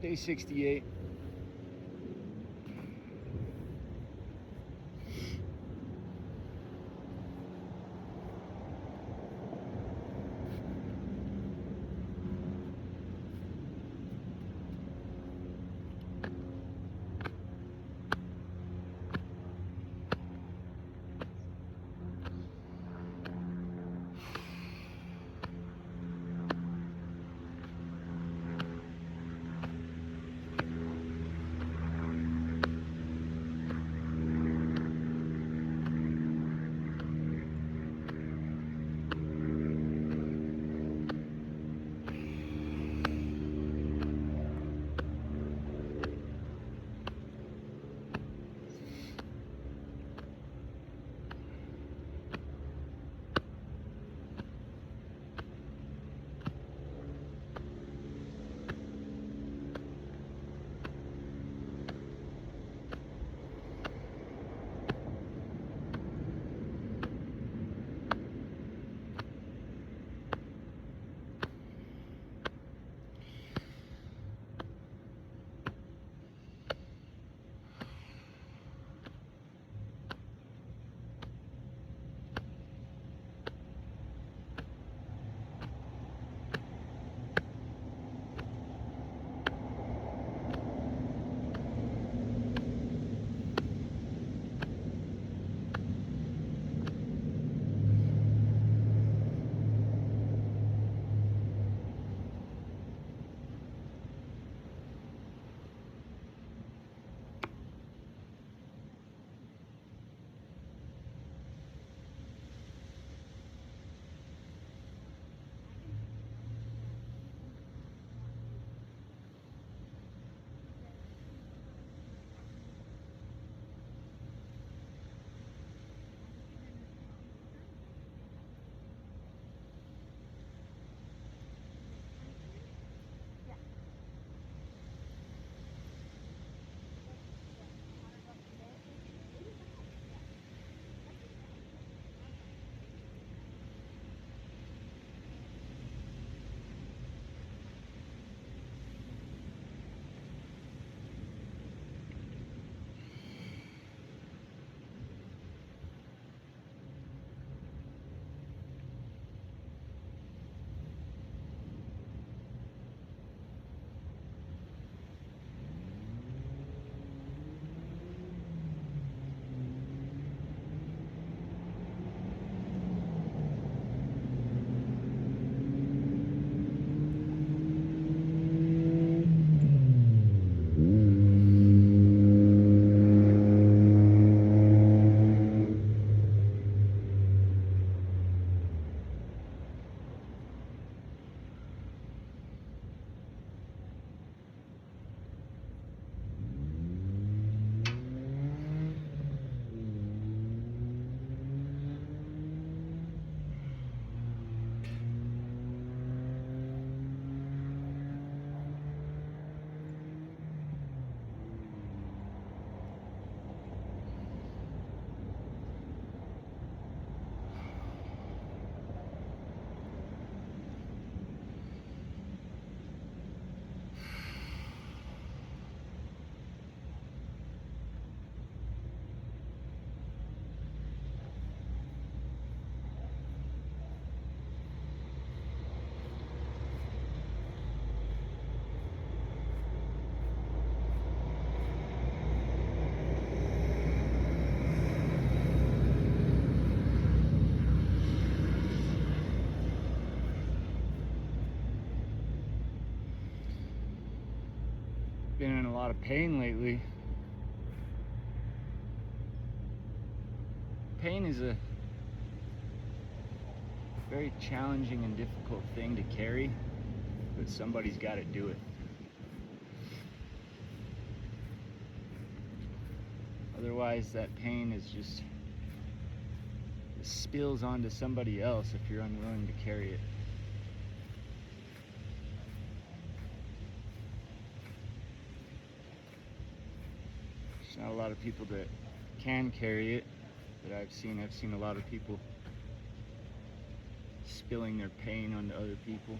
Day 68. Been in a lot of pain lately. Pain is a very challenging and difficult thing to carry, but somebody's got to do it. Otherwise, that pain is just spills onto somebody else if you're unwilling to carry it. There's not a lot of people that can carry it that I've seen. I've seen a lot of people spilling their pain onto other people.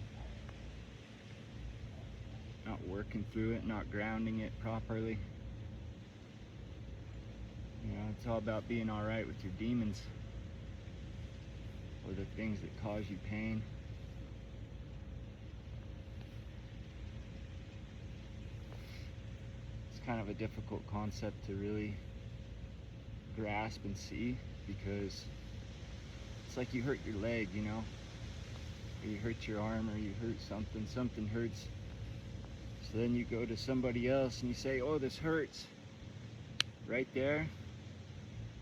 not working through it, not grounding it properly. You know, it's all about being all right with your demons, or the things that cause you pain. It's kind of a difficult concept to really grasp and see, because it's like you hurt your leg, you know, or you hurt your arm, or you hurt something hurts. So then you go to somebody else and you say, oh, this hurts. Right there,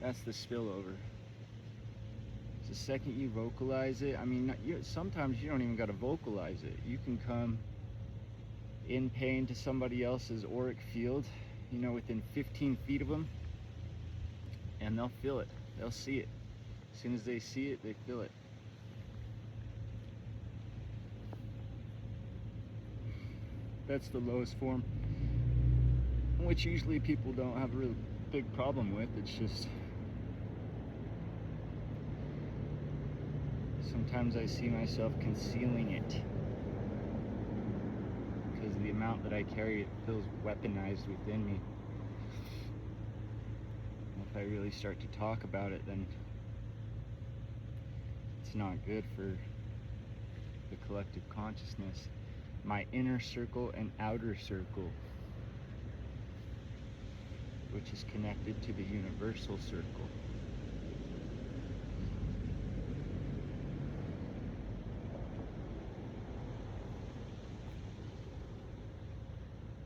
that's the spillover. So the second you vocalize it, I mean, sometimes you don't even got to vocalize it. You can come in pain to somebody else's auric field, you know, within 15 feet of them, and they'll feel it. They'll see it. As soon as they see it, they feel it. That's the lowest form, which usually people don't have a real big problem with. It's just sometimes I see myself concealing it because of the amount that I carry. It feels weaponized within me. And if I really start to talk about it, then it's not good for the collective consciousness. My inner circle and outer circle, which is connected to the universal circle.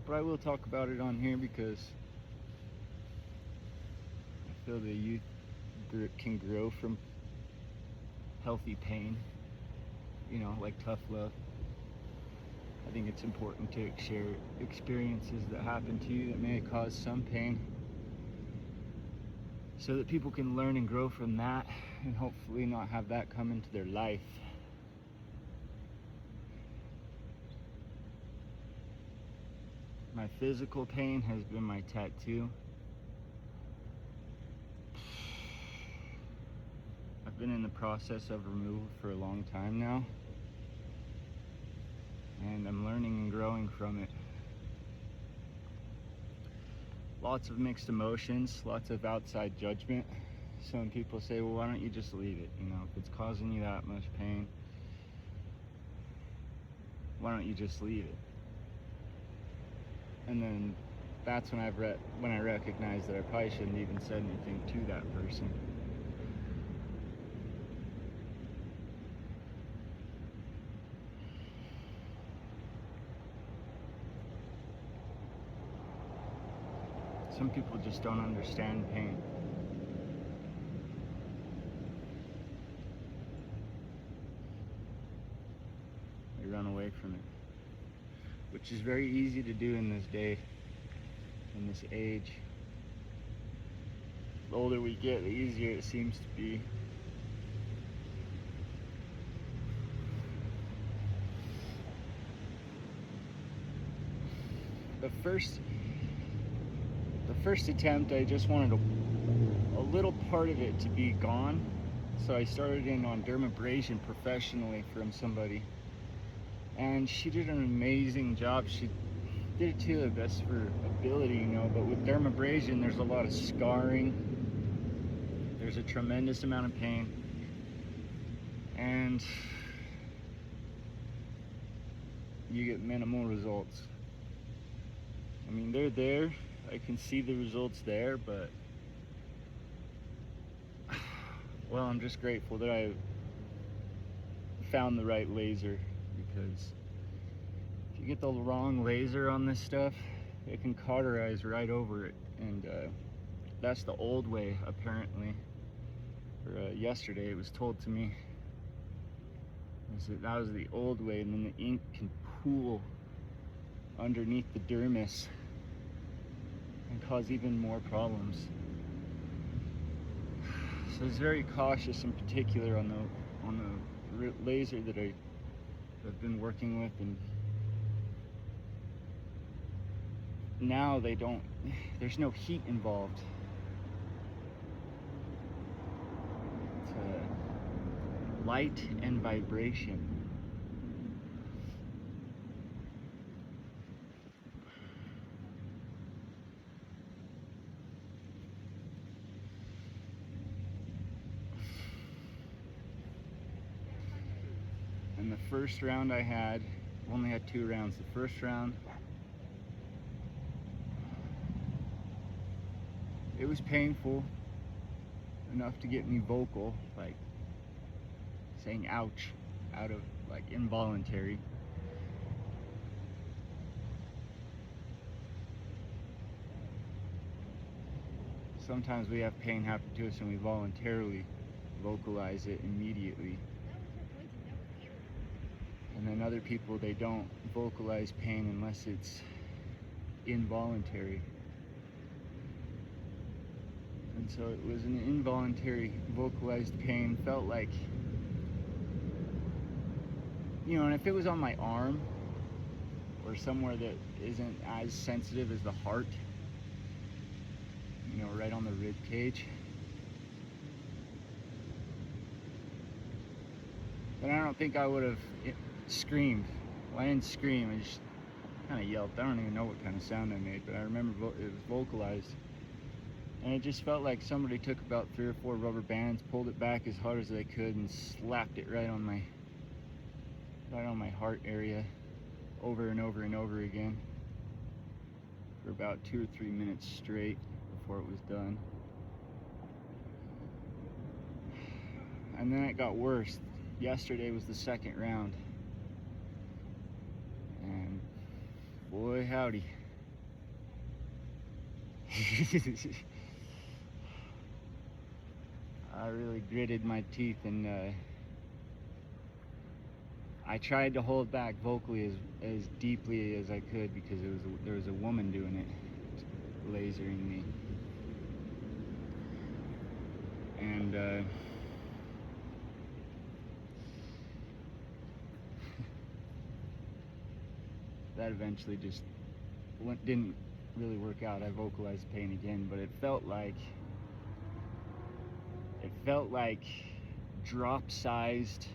But I will talk about it on here because I feel the youth can grow from healthy pain, you know, like tough love. I think it's important to share experiences that happen to you that may cause some pain, so that people can learn and grow from that, and hopefully not have that come into their life. My physical pain has been my tattoo. I've been in the process of removal for a long time now, and I'm learning and growing from it. Lots of mixed emotions, lots of outside judgment. Some people say, well, why don't you just leave it? You know, if it's causing you that much pain, why don't you just leave it? And then that's when I recognize that I probably shouldn't even said anything to that person. Some people just don't understand pain. They run away from it, which is very easy to do in this day, in this age. The older we get, the easier it seems to be. The first attempt, I just wanted a little part of it to be gone, so I started in on dermabrasion professionally from somebody, and she did an amazing job. She did it to the best of her ability, you know, but with dermabrasion there's a lot of scarring, there's a tremendous amount of pain, and you get minimal results. I mean, they're there, I can see the results there, but well, I'm just grateful that I found the right laser, because if you get the wrong laser on this stuff, it can cauterize right over it, and that's the old way, apparently. Or yesterday it was told to me that was the old way, and then the ink can pool underneath the dermis and cause even more problems. So I was very cautious, in particular on the laser that I've been working with, and now there's no heat involved. It's light and vibration. And the first round I had, only had 2 rounds. The first round, it was painful enough to get me vocal, like saying ouch out of like involuntary. Sometimes we have pain happen to us and we voluntarily vocalize it immediately. And then other people, they don't vocalize pain unless it's involuntary. And so it was an involuntary vocalized pain. Felt like, you know, and if it was on my arm or somewhere that isn't as sensitive as the heart, you know, right on the rib cage, then I don't think I would have screamed. Well, I didn't scream, I just kind of yelped. I don't even know what kind of sound I made, but I remember it was vocalized. And it just felt like somebody took about 3 or 4 rubber bands, pulled it back as hard as they could, and slapped it right on my heart area over and over and over again for about 2 or 3 minutes straight before it was done. And then it got worse. Yesterday was the second round. And boy howdy. I really gritted my teeth, and I tried to hold back vocally as deeply as I could, because there was a woman doing it, lasering me. And that eventually just didn't really work out. I vocalized pain again, but it felt like drop-sized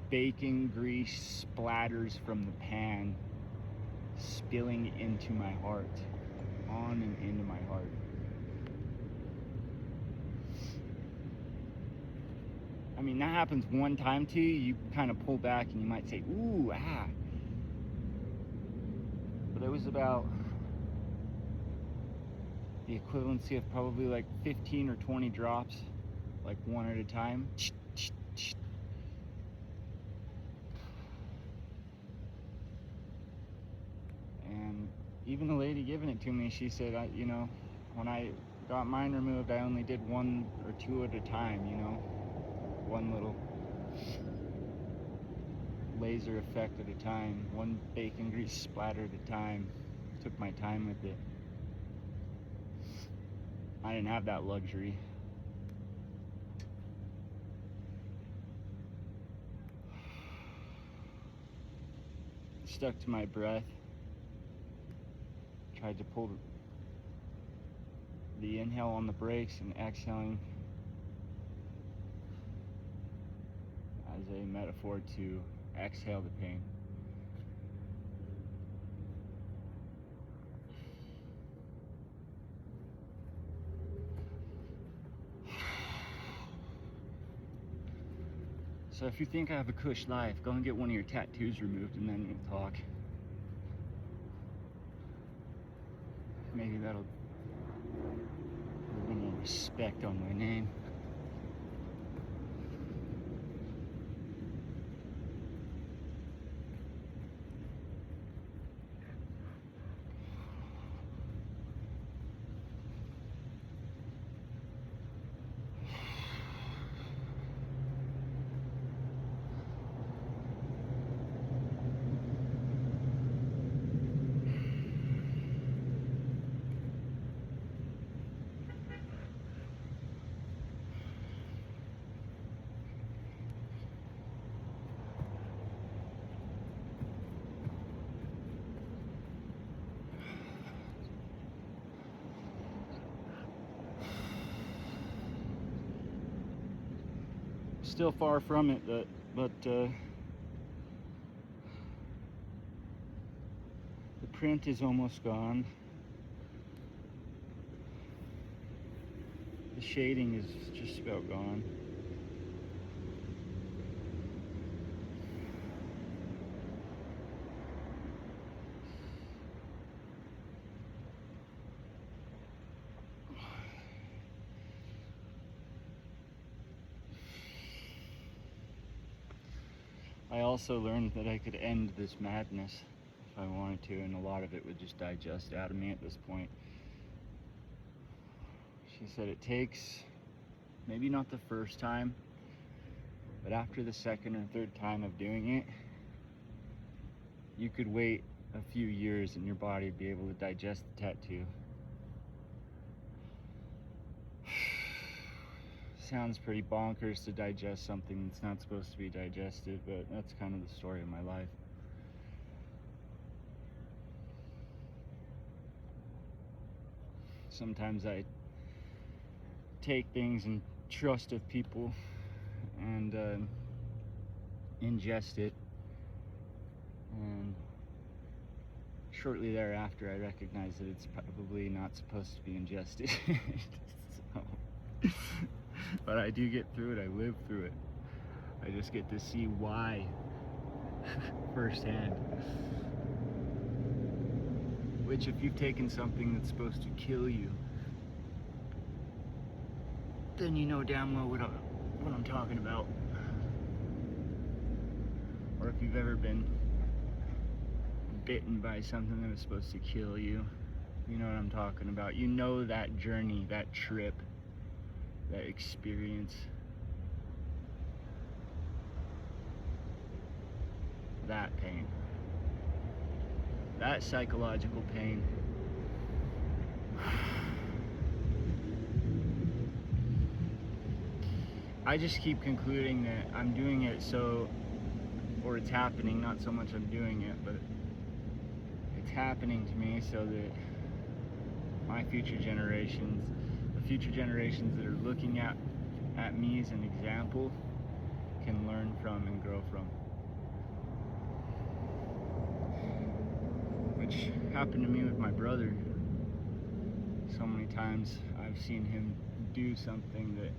bacon grease splatters from the pan spilling into my heart, on and into my heart. I mean, that happens one time to you, you kind of pull back and you might say, ooh, ah. But it was about the equivalency of probably like 15 or 20 drops, like one at a time. And even the lady giving it to me, she said, you know, when I got mine removed, I only did 1 or 2 at a time, you know, one little laser effect at a time, one bacon grease splatter at a time. Took my time with it. I didn't have that luxury. Stuck to my breath. Tried to pull the inhale on the brakes and exhaling as a metaphor to exhale the pain. So if you think I have a cush life, go and get one of your tattoos removed and then we'll talk. Maybe that'll put a little more respect on my name. Still far from it, but the print is almost gone. The shading is just about gone. I also learned that I could end this madness if I wanted to, and a lot of it would just digest out of me at this point. She said it takes, maybe not the first time, but after the second or third time of doing it, you could wait a few years and your body would be able to digest the tattoo. Sounds pretty bonkers to digest something that's not supposed to be digested, but that's kind of the story of my life. Sometimes I take things and trust of people and ingest it, and shortly thereafter I recognize that it's probably not supposed to be ingested. So, but I do get through it, I live through it. I just get to see why firsthand. Which, if you've taken something that's supposed to kill you, then you know damn well what I'm talking about. Or if you've ever been bitten by something that was supposed to kill you, you know what I'm talking about. You know that journey, that trip, that experience. That pain. That psychological pain. I just keep concluding that I'm doing it or it's happening, not so much I'm doing it, but it's happening to me so that my future generations, the future generations that are looking at me as an example, can learn from and grow from. Which happened to me with my brother. So many times I've seen him do something that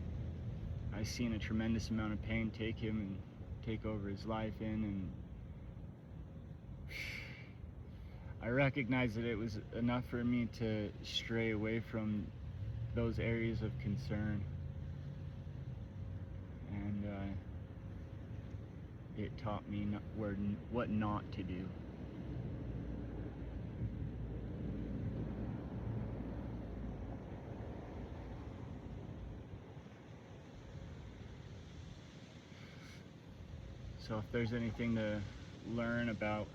I've seen a tremendous amount of pain take him and take over his life in, and I recognized that it was enough for me to stray away from those areas of concern, and it taught me what not to do. So if there's anything to learn about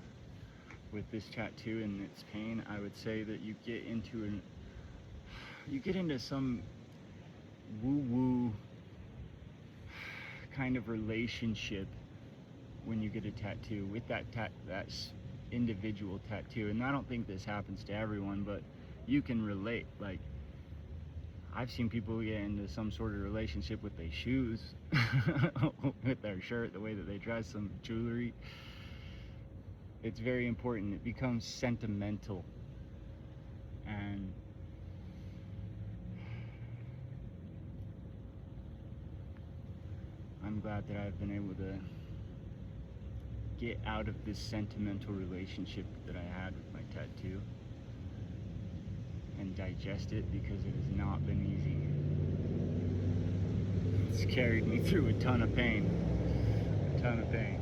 with this tattoo and its pain, I would say that you get into some woo-woo kind of relationship when you get a tattoo with that individual tattoo. And I don't think this happens to everyone, but you can relate. Like, I've seen people get into some sort of relationship with their shoes, with their shirt, the way that they dress, some jewelry. It's very important. It becomes sentimental. And I'm glad that I've been able to get out of this sentimental relationship that I had with my tattoo and digest it, because it has not been easy. It's carried me through a ton of pain. A ton of pain.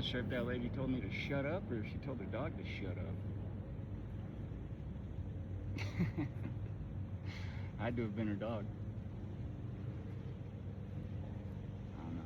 not sure if that lady told me to shut up or if she told her dog to shut up. Had to have been her dog. I don't know.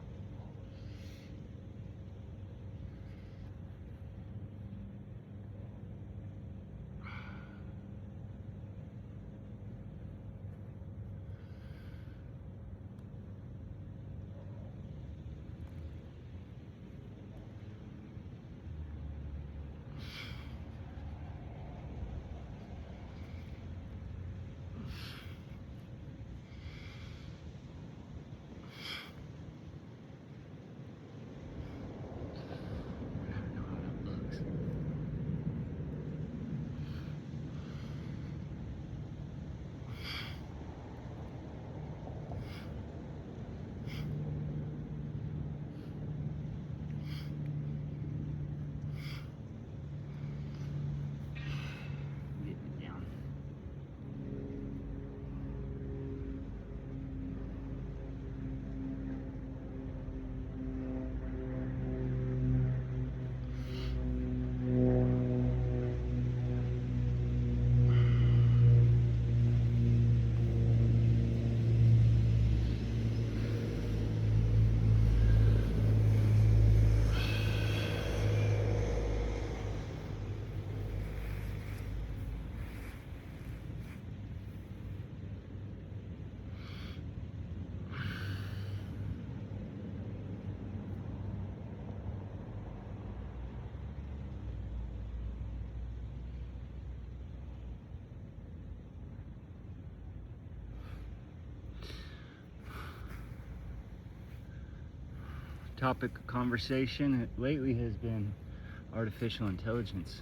Topic of conversation lately has been artificial intelligence.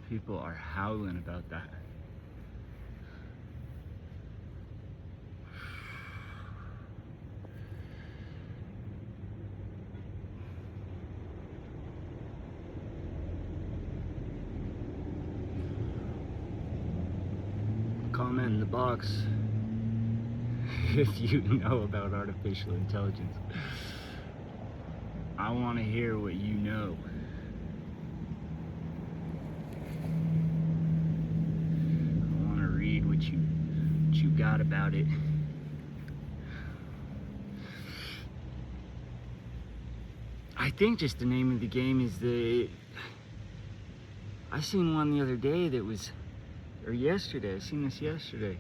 People are howling about that. Comment in the box if you know about artificial intelligence. I want to hear what you know. I want to read what you got about it. I think just the name of the game is I seen one the other day that was, or yesterday, I seen this yesterday.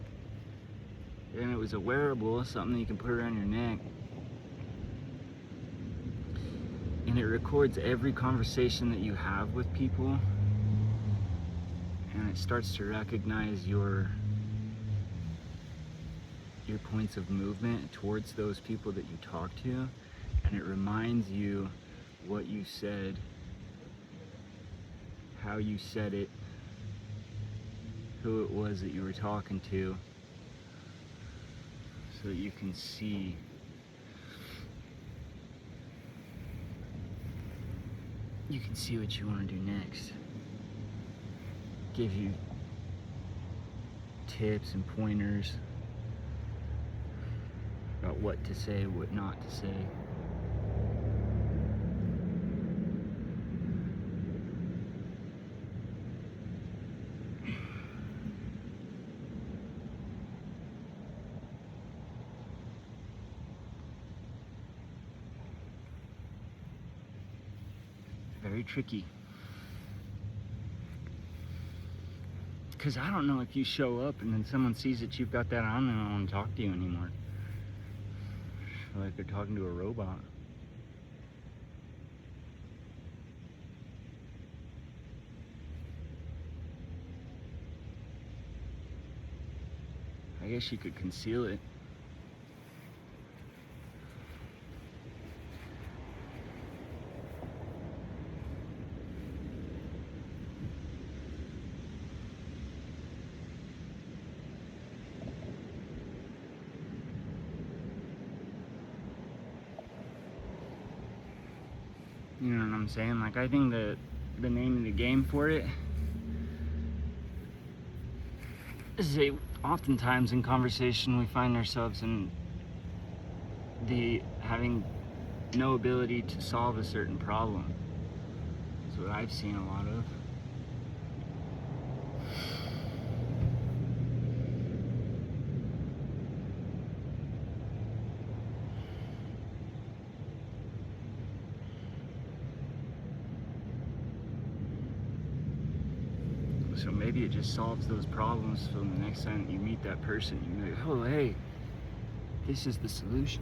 And it was a wearable, something you can put around your neck. And it records every conversation that you have with people. And it starts to recognize your points of movement towards those people that you talk to. And it reminds you what you said, how you said it, who it was that you were talking to, so that you can see what you want to do next. Give you tips and pointers about what to say, what not to say. Very tricky. Because I don't know if you show up and then someone sees that you've got that on and they don't want to talk to you anymore. I feel like they're talking to a robot. I guess you could conceal it. You know what I'm saying? Like, I think the name of the game for it is oftentimes in conversation we find ourselves in having no ability to solve a certain problem. That's what I've seen a lot of. So maybe it just solves those problems, so the next time you meet that person, you're like, oh, hey, this is the solution.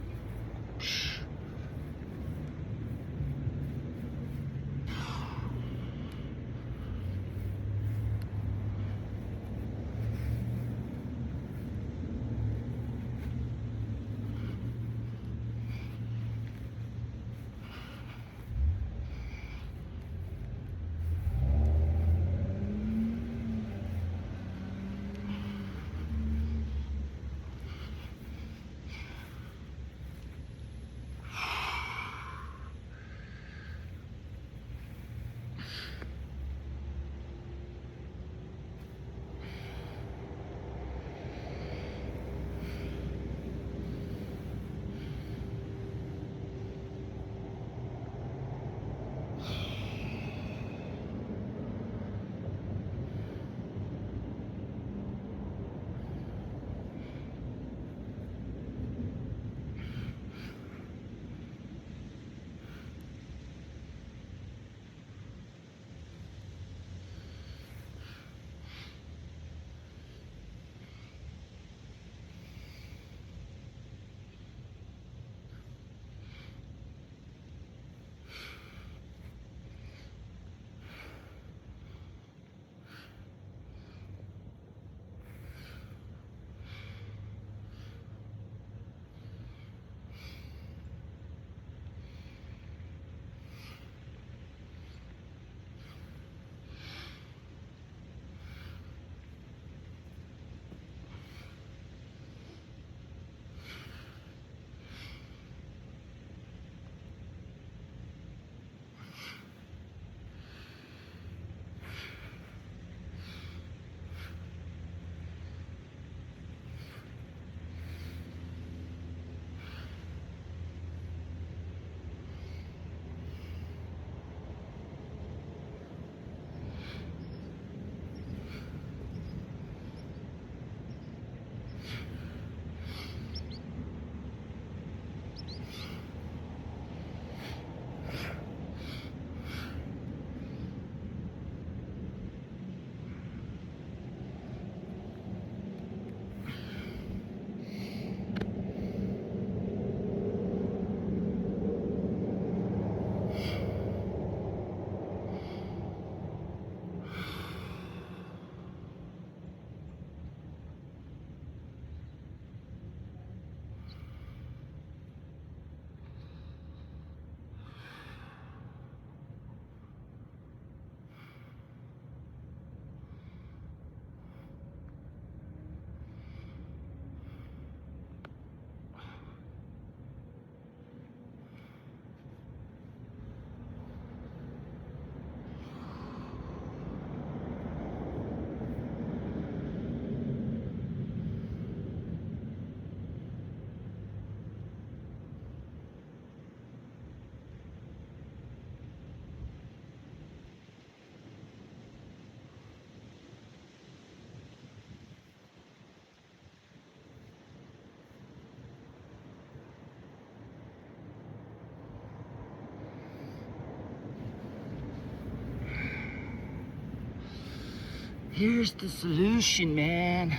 Here's the solution, man.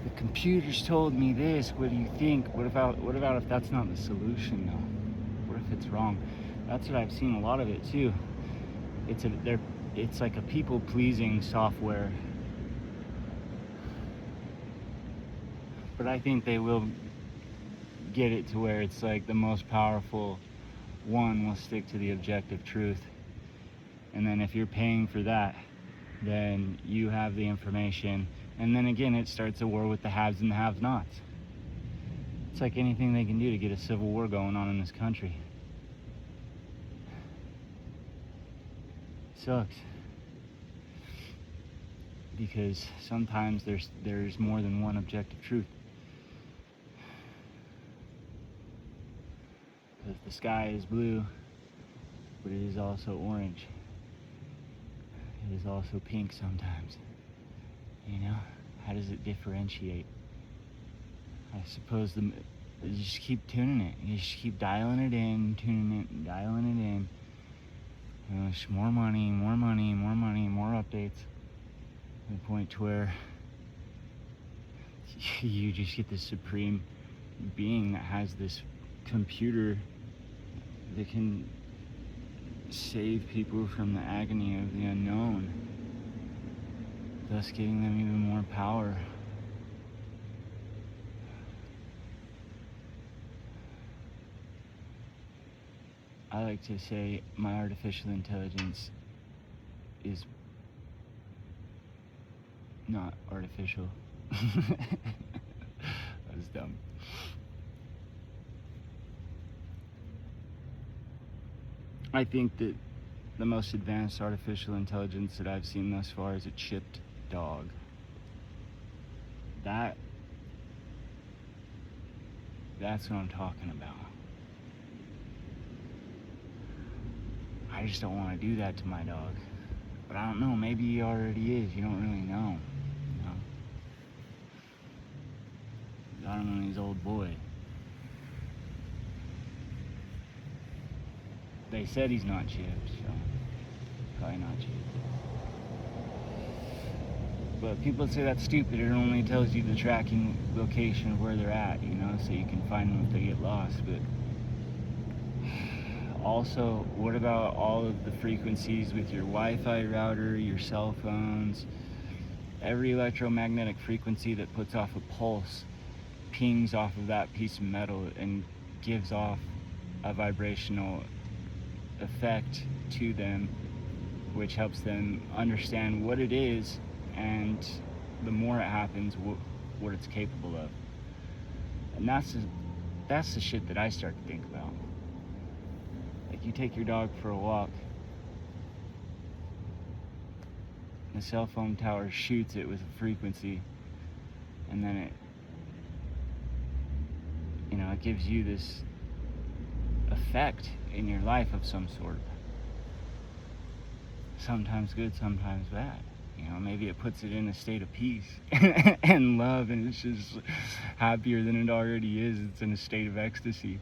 The computers told me this. What do you think? What about if that's not the solution though? What if it's wrong? That's what I've seen a lot of it too. It's like a people-pleasing software. But I think they will get it to where it's like the most powerful one will stick to the objective truth. And then if you're paying for that, then you have the information. And then again, it starts a war with the haves and the have-nots. It's like anything they can do to get a civil war going on in this country. It sucks. Because sometimes there's more than one objective truth. Because the sky is blue, but it is also orange. It is also pink sometimes. You know? How does it differentiate? I suppose you just keep tuning it. You just keep dialing it in, tuning it, and dialing it in. You know, just more money, more money, more money, more updates. To the point to where you just get this supreme being that has this computer that can save people from the agony of the unknown, thus giving them even more power. I like to say my artificial intelligence is not artificial. That was dumb. I think that the most advanced artificial intelligence that I've seen thus far is a chipped dog. That's what I'm talking about. I just don't want to do that to my dog. But I don't know, maybe he already is. You don't really know. You know? Got him when he's old boy. They said he's not chipped, so probably not chipped. But people say that's stupid. It only tells you the tracking location of where they're at, you know, so you can find them if they get lost. But also, what about all of the frequencies with your Wi-Fi router, your cell phones? Every electromagnetic frequency that puts off a pulse pings off of that piece of metal and gives off a vibrational effect to them, which helps them understand what it is, and the more it happens, what it's capable of. And that's the shit that I start to think about. Like, you take your dog for a walk, the cell phone tower shoots it with a frequency, and then it gives you this effect in your life of some sort. Sometimes good, sometimes bad. You know, maybe it puts it in a state of peace and love, and it's just happier than it already is. It's in a state of ecstasy.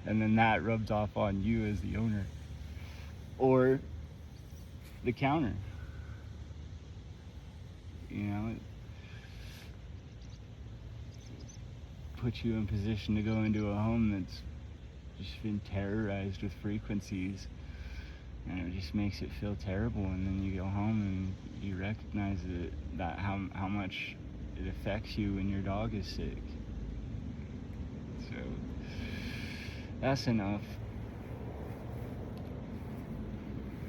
And then that rubs off on you as the owner. Or the counter. You know, it puts you in position to go into a home that's just been terrorized with frequencies, and it just makes it feel terrible. And then you go home and you recognize that how much it affects you when your dog is sick. So that's enough.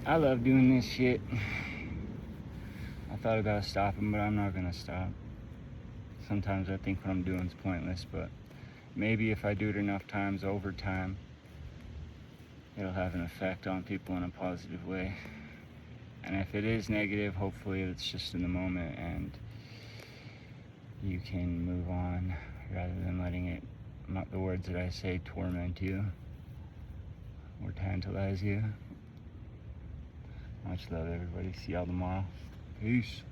I love doing this shit. I thought about stopping, but I'm not gonna stop. Sometimes I think what I'm doing is pointless, but maybe if I do it enough times over time, it'll have an effect on people in a positive way. And if it is negative, hopefully it's just in the moment and you can move on rather than letting it, not the words that I say, torment you or tantalize you. Much love, everybody. See y'all tomorrow. Peace.